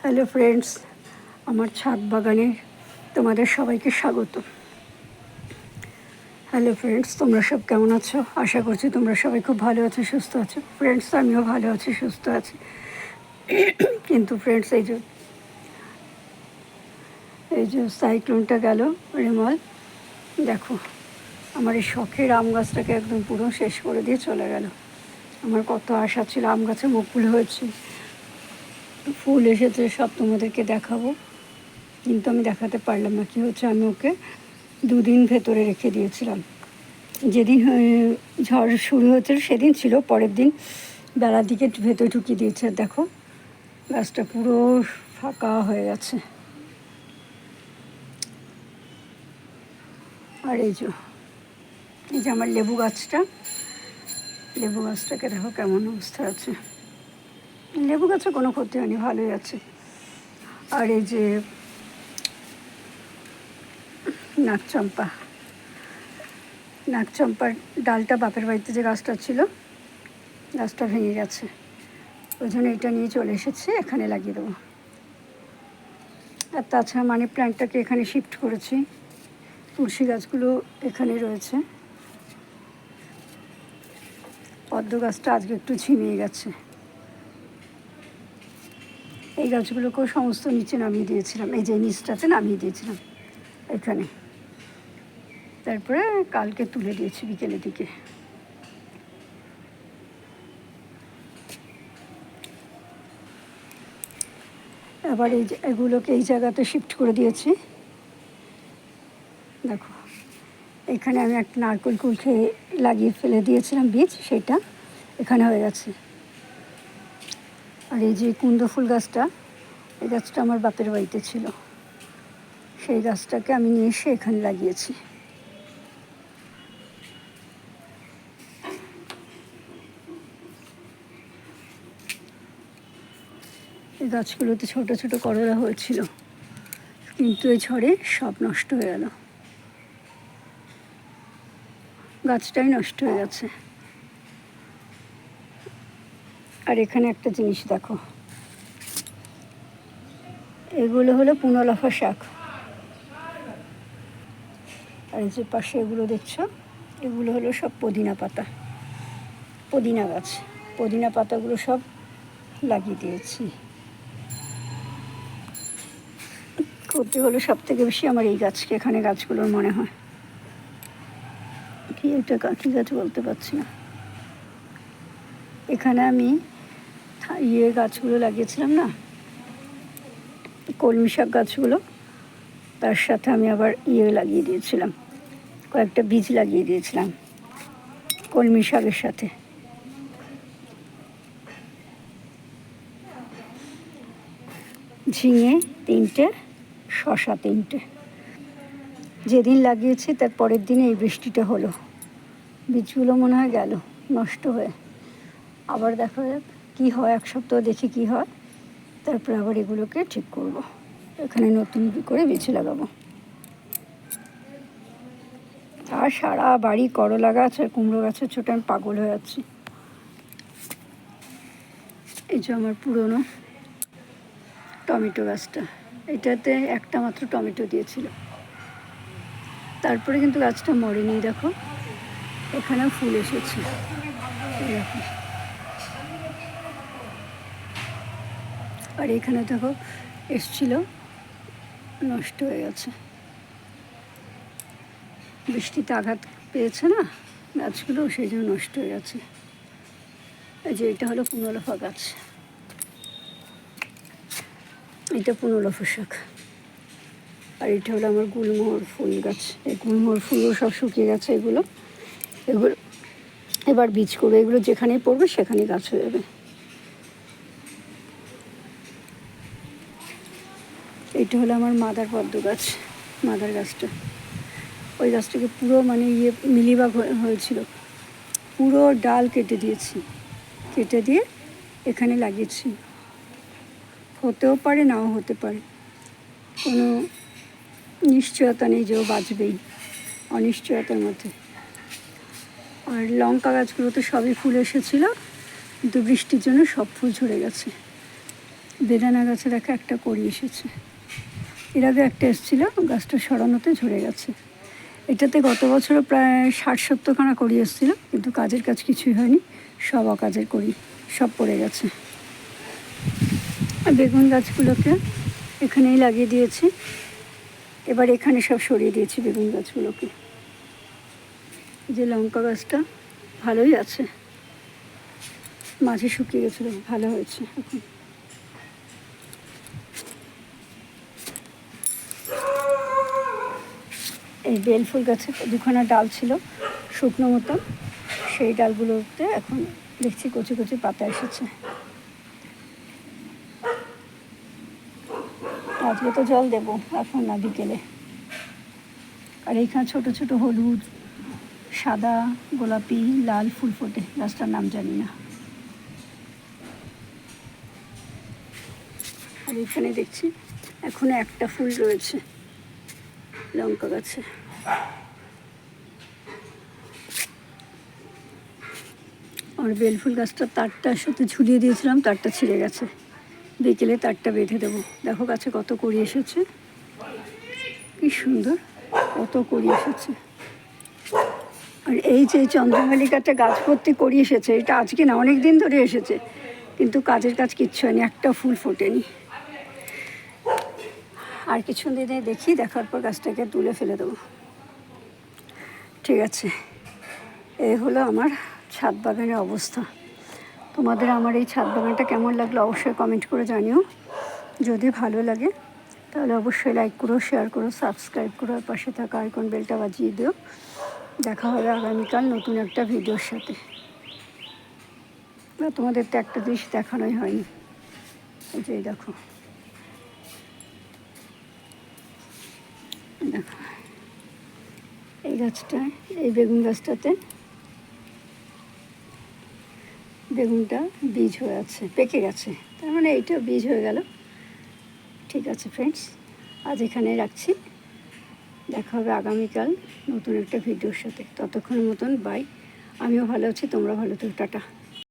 Hello friends, আমার ছাদ বাগানে তোমাদের সবাইকে স্বাগত। হ্যালো ফ্রেন্ডস, তোমরা সব কেমন আছো? আশা করছি তোমরা সবাই খুব ভালো আছো, সুস্থ আছো। ফ্রেন্ডস, আমিও ভালো আছি, সুস্থ আছি। কিন্তু ফ্রেন্ডস, এই যে সাইক্লোনটা গেল, রেমাল, দেখো আমার এই শখের আম গাছটাকে একদম পুরো শেষ করে দিয়ে চলে গেল। আমার কত আশা ছিল, আম গাছে মুকুল হয়েছে, ফুল এসেছে, সব তোমাদেরকে দেখাবো, কিন্তু আমি দেখাতে পারলাম না। কী হচ্ছে, আমি ওকে 2 দিন ভেতরে রেখে দিয়েছিলাম। যেদিন ঝড় শুরু হয়েছিল সেদিন ছিল, পরের দিন বেলার দিকে ভেতরে ঢুকিয়ে দিয়েছে। আর দেখো গাছটা পুরো ফাঁকা হয়ে গেছে। আর এই যে আমার লেবু গাছটাকে দেখো কেমন অবস্থা আছে। লেবু গাছে কোনো ক্ষতি হয়নি, ভালোই আছে। আর এই যে নাগচম্পার ডালটা বাপের বাড়িতে যে গাছটা ছিল, গাছটা ভেঙে গেছে, ওই জন্য এটা নিয়ে চলে এসেছি, এখানে লাগিয়ে দেবো। আর তাছাড়া মানি প্ল্যান্টটাকে এখানে শিফট করেছি, তুলসী গাছগুলো এখানে রয়েছে। পদ্ম গাছটা আজকে একটু ঝিমিয়ে গেছে। এই গাছগুলোকেও সমস্ত নিচে নামিয়ে দিয়েছিলাম, এই যে নিচটাতে নামিয়ে দিয়েছিলাম এখানে, তারপরে কালকে তুলে দিয়েছি বিকেলের দিকে। আবার এগুলোকে এই জায়গাতে শিফট করে দিয়েছি। দেখো এখানে আমি একটা নারকেল কুল খেয়ে লাগিয়ে ফেলে দিয়েছিলাম বীজ, সেটা এখানে হয়ে গেছে। আর এই যে কুন্দ ফুল গাছটা, এই গাছটা আমার বাপের বাড়িতে ছিল, সেই গাছটাকে আমি নিয়ে এসে এখানে লাগিয়েছি। এই গাছগুলোতে ছোট ছোট করলা হয়েছিল, কিন্তু এই ঝড়ে সব নষ্ট হয়ে গেল, গাছটাই নষ্ট হয়ে গেছে। আর এখানে একটা জিনিস দেখো, এগুলো হলো পুনলাফা শাক। আর এই যে পাশে এগুলো দেখছো, এগুলো হলো সব পুদিনা পাতা, পুদিনা গাছ। পুদিনা পাতাগুলো সব লাগিয়ে দিয়েছি। ক্ষতি হলো সব থেকে বেশি আমার এই গাছকে, এখানে গাছগুলোর মনে হয় কি, এটা কী গাছ বলতে পারছি না। এখানে আমি গাছগুলো লাগিয়েছিলাম না, কলমি শাক গাছগুলো, তার সাথে আমি আবার লাগিয়ে দিয়েছিলাম, কয়েকটা বীজ লাগিয়ে দিয়েছিলাম কলমি শাকের সাথে। ঝিঙে 3টে, শশা 3টে। যেদিন লাগিয়েছি তার পরের দিনে এই বৃষ্টিটা হলো, বীজগুলো মনে হয় গেল নষ্ট হয়ে। আবার দেখা যাক কী হয়, 1 সপ্তাহ দেখি কী হয়, তারপরে আবার এগুলোকে ঠিক করব, এখানে নতুন করে বীজ লাগাবো। আর সারা বাড়ি করলা গাছ আর কুমড়ো গাছের ছোটো, আমি পাগল হয়ে যাচ্ছি। এই যে আমার পুরনো টমেটো গাছটা, এটাতে একটা মাত্র টমেটো দিয়েছিল, তারপরে কিন্তু গাছটা মরেনি। দেখো এখানেও ফুল এসেছে, দেখো। আর এখানে দেখো এসছিল, নষ্ট হয়ে গেছে, বৃষ্টিতে আঘাত পেয়েছে না গাছগুলো, সেই জন্য নষ্ট হয়ে গেছে। এই যে এটা হলো পুনলাফা গাছ, এটা পুনলাফা শাক। আর এটা হলো আমার গুলমোহর ফুল গাছ, এই গুলমোহর ফুলও সব শুকিয়ে গেছে। এগুলো এবার বীজ করবে, এগুলো যেখানেই পড়বে সেখানেই গাছ হয়ে যাবে। এটা হলো আমার মাদার পদ্ম গাছ, মাদার গাছটা, ওই গাছটাকে পুরো মানে মিলিবাগ হয়েছিল, পুরো ডাল কেটে দিয়েছি, কেটে দিয়ে এখানে লাগিয়েছি। হতেও পারে, নাও হতে পারে, কোনো নিশ্চয়তা নেই যে ও বাঁচবেই, অনিশ্চয়তার মধ্যে। আর লঙ্কা গাছগুলো তো সবই ফুল এসেছিলো, কিন্তু বৃষ্টির জন্য সব ফুল ঝরে গেছে। বেদানা গাছে দেখা একটা কড়ি এসেছে। এর আগে একটা এসেছিল, গাছটা সরানোতে ঝরে গেছে। এটাতে গত বছরও প্রায় 60-70খানা কড়ি এসেছিল, কিন্তু কাজের কাজ কিছুই হয়নি, সব অকাজের কড়ি, সব পড়ে গেছে। আর বেগুন গাছগুলোকে এখানেই লাগিয়ে দিয়েছি, এবার এখানে সব সরিয়ে দিয়েছি বেগুন গাছগুলোকে। যে লঙ্কা গাছটা ভালোই আছে, মাঝে শুকিয়ে গেছিলো, ভালো হয়েছে এখন। এই বেলফুল গাছে 2খানা ডাল ছিল শুকনো মতো, সেই ডালগুলোতে এখন দেখছি কচি কচি পাতা এসেছে। আজকে তো জল দেবো, এখন না, বিকেলে। আর এইখানে ছোট ছোট হলুদ, সাদা, গোলাপি, লাল ফুল ফোটে, গাছটার নাম জানি না। আর এখানে দেখছি এখনো একটা ফুল রয়েছে লঙ্কা গাছে। আর বেলফুল গাছটা তারটার সাথে ঝুলিয়ে দিয়েছিলাম, তারটা ছিঁড়ে গেছে, বিকেলে তারটা বেঁধে দেবো। দেখো গাছে কত কড়ি এসেছে, কি সুন্দর, কত কড়ি এসেছে। আর এই যে চন্দ্রমল্লিকাটা গাছ ভর্তি কড়ি এসেছে, এটা আজকে না, অনেক দিন ধরে এসেছে, কিন্তু কাজের কাজ কিচ্ছু হয়নি, একটা ফুল ফোটেনি। আর কিছু দিনে দেখি, দেখার পর গাছটাকে তুলে ফেলে দেবো। ঠিক আছে, এই হলো আমার ছাদ বাগানের অবস্থা। তোমাদের আমার এই ছাদ বাগানটা কেমন লাগলো অবশ্যই কমেন্ট করে জানিও। যদি ভালো লাগে তাহলে অবশ্যই লাইক করো, শেয়ার করো, সাবস্ক্রাইব করো, আর পাশে থাকা আইকন বেলটা বাজিয়ে দিও। দেখা হবে আগামীকাল নতুন একটা ভিডিওর সাথে। তোমাদের তো একটা জিনিস দেখানোই হয়নি, এই যে দেখো, দেখো এই গাছটায়, এই বেগুন গাছটাতে বেগুনটা বীজ হয়ে আছে, পেকে গেছে, তার মানে এইটা বীজ হয়ে গেল। ঠিক আছে ফ্রেন্ডস, আজ এখানে রাখছি, দেখা হবে আগামীকাল নতুন একটা ভিডিওর সাথে। ততক্ষণের মতন বাই। আমিও ভালো আছি, তোমরা ভালো থেকো, টাটা।